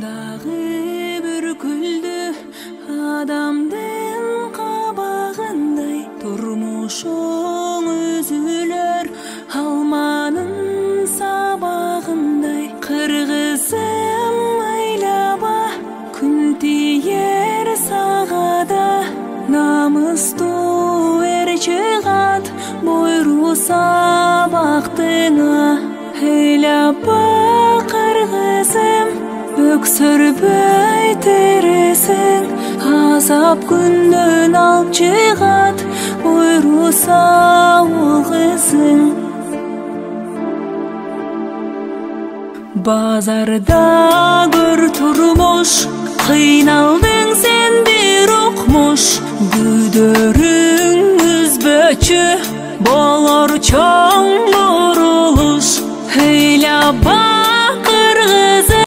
Дағы бір күлді адамдың қабағындай, тұрмышың үзілер алманың сабағындай. Қырғызым айлаба, күн тиер сағада, намысты ер чығат бойру сабақтыңа. Айлаба қырғызым, өксірбөй тересің, азап күннен алып чығат бойру сауыл қызың. Базарда көр тұрмыш, қиналдың сен бір оқмыш. Күдерің үзбөчү болор чоң бурулуш. Ыйлаба